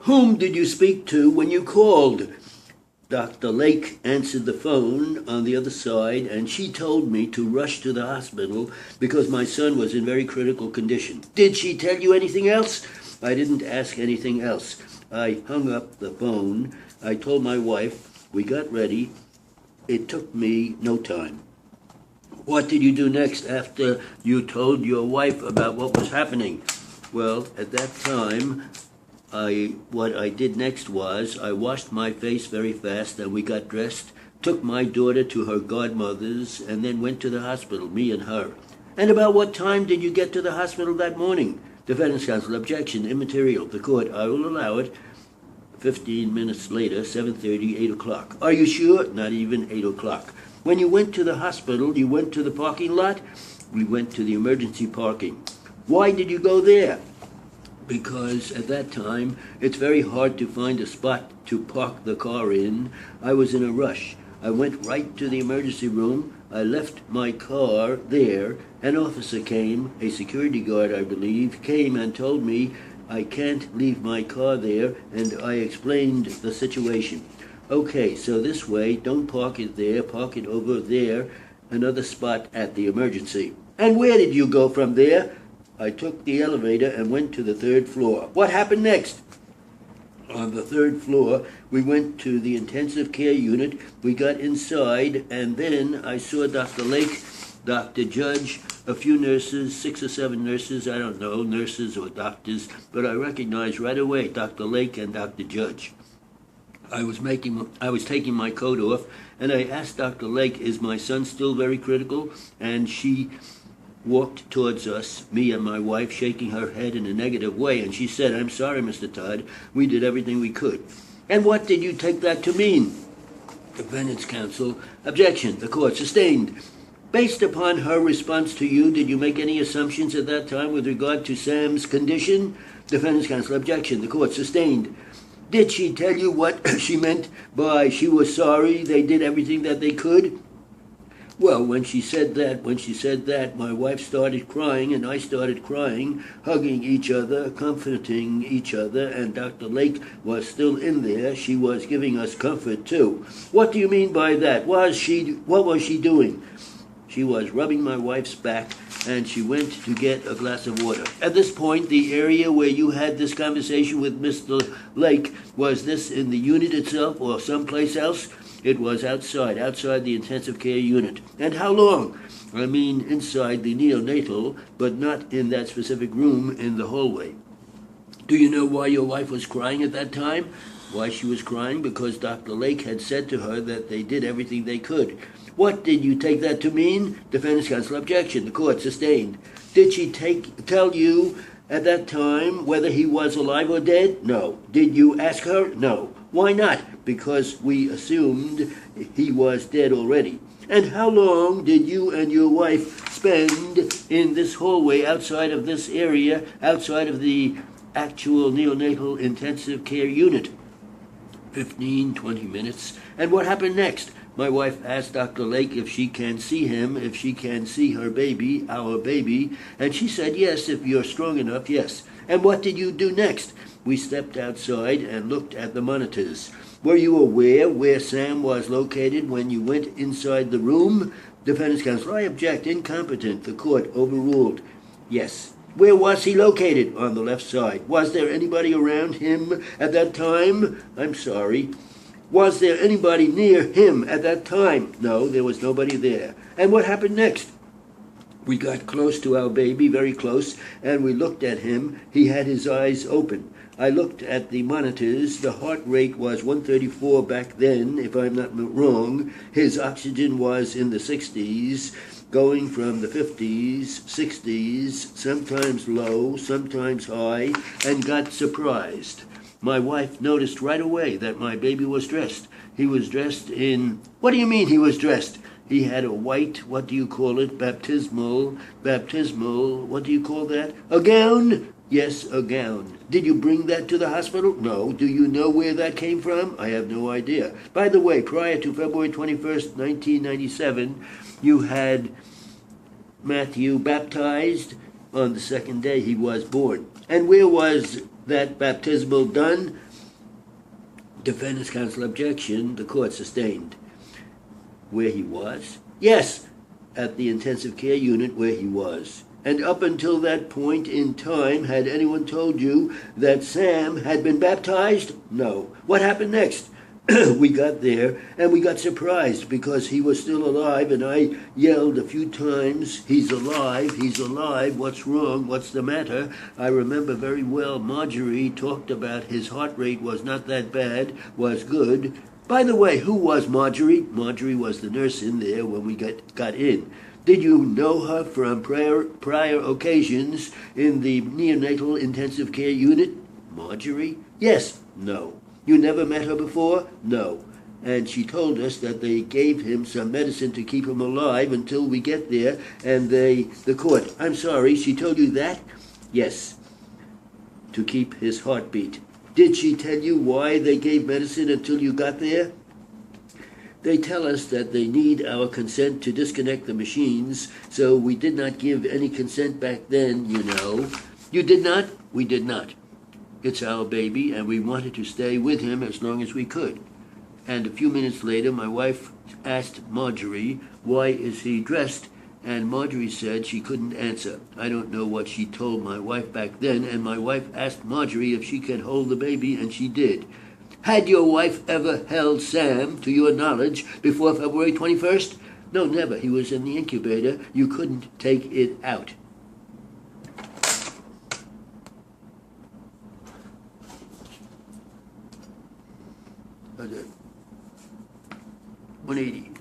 Whom did you speak to when you called? Dr. Lake answered the phone on the other side, and she told me to rush to the hospital because my son was in very critical condition. Did she tell you anything else? I didn't ask anything else. I hung up the phone. I told my wife. We got ready. It took me no time. What did you do next after you told your wife about what was happening? Well, at that time, what I did next was I washed my face very fast and we got dressed, took my daughter to her godmother's, and then went to the hospital, me and her. And about what time did you get to the hospital that morning? Defendant's counsel, objection, immaterial. The court, I will allow it. 15 minutes later, 7:30, 8 o'clock. Are you sure? Not even 8 o'clock. When you went to the hospital, you went to the parking lot? We went to the emergency parking. Why did you go there? Because at that time, it's very hard to find a spot to park the car in. I was in a rush. I went right to the emergency room. I left my car there. An officer came, a security guard, I believe, came and told me I can't leave my car there, and I explained the situation. Okay, so this way, don't park it there, park it over there, another spot at the emergency. And where did you go from there? I took the elevator and went to the third floor. What happened next? On the third floor, we went to the intensive care unit. We got inside, and then I saw Dr. Lake, Dr. Judge, a few nurses, 6 or 7 nurses, I don't know, nurses or doctors, but I recognized right away Dr. Lake and Dr. Judge. I was taking my coat off, and I asked Dr. Lake, is my son still very critical? And she walked towards us, me and my wife, shaking her head in a negative way, and she said, I'm sorry, Mr. Todd, we did everything we could. And what did you take that to mean? Defendant's counsel, objection, the court sustained. Based upon her response to you, did you make any assumptions at that time with regard to Sam's condition? Defendant's counsel, objection, the court sustained. Did she tell you what she meant by she was sorry, they did everything that they could? Well, when she said that, my wife started crying and I started crying, hugging each other, comforting each other, and Dr. Lake was still in there. She was giving us comfort too. What do you mean by that? What was she doing? She was rubbing my wife's back, and she went to get a glass of water. At this point, the area where you had this conversation with Mr. Lake, was this in the unit itself or someplace else? It was outside the intensive care unit. And how long? I mean, inside the neonatal, but not in that specific room in the hallway. Do you know why your wife was crying at that time? Why she was crying? Because Dr. Lake had said to her that they did everything they could. What did you take that to mean? Defendant's counsel, objection. The court sustained. Did she tell you at that time whether he was alive or dead? No. Did you ask her? No. Why not? Because we assumed he was dead already. And how long did you and your wife spend in this hallway outside of this area, outside of the actual neonatal intensive care unit? 15, 20 minutes. And what happened next? My wife asked Dr. Lake if she can see him, if she can see her baby, our baby, and she said, yes, if you're strong enough, yes. And what did you do next? We stepped outside and looked at the monitors. Were you aware where Sam was located when you went inside the room? Defendant's counsel, I object, incompetent. The court overruled. Yes. Where was he located? On the left side. Was there anybody around him at that time? I'm sorry. Was there anybody near him at that time? No, there was nobody there. And what happened next? We got close to our baby, very close, and we looked at him. He had his eyes open. I looked at the monitors. The heart rate was 134 back then, if I'm not wrong. His oxygen was in the 60s, going from the 50s, 60s, sometimes low, sometimes high, and got surprised. My wife noticed right away that my baby was dressed. He was dressed in... What do you mean he was dressed? He had a white, what do you call it, baptismal, what do you call that? A gown? Yes, a gown. Did you bring that to the hospital? No. Do you know where that came from? I have no idea. By the way, prior to February 21st, 1997, you had Matthew baptized on the second day he was born. And where was that baptismal done? Defendant's counsel objection. The court sustained. Where he was? Yes, at the intensive care unit where he was. And up until that point in time, had anyone told you that Sam had been baptized? No. What happened next? We got there, and we got surprised because he was still alive, and I yelled a few times, "He's alive, he's alive, what's wrong, what's the matter?" I remember very well Marjorie talked about his heart rate was not that bad, was good. By the way, who was Marjorie? Marjorie was the nurse in there when we got in. Did you know her from prior occasions in the neonatal intensive care unit? Marjorie? Yes. No. You never met her before? No. And she told us that they gave him some medicine to keep him alive until we get there, and the court, I'm sorry, she told you that? Yes. To keep his heartbeat. Did she tell you why they gave medicine until you got there? They tell us that they need our consent to disconnect the machines, so we did not give any consent back then, you know. You did not? We did not. It's our baby, and we wanted to stay with him as long as we could. And a few minutes later, my wife asked Marjorie, "Why is he dressed?" And Marjorie said she couldn't answer. I don't know what she told my wife back then, and my wife asked Marjorie if she could hold the baby, and she did. Had your wife ever held Sam, to your knowledge, before February 21st? No, never. He was in the incubator. You couldn't take it out. Okay. 180.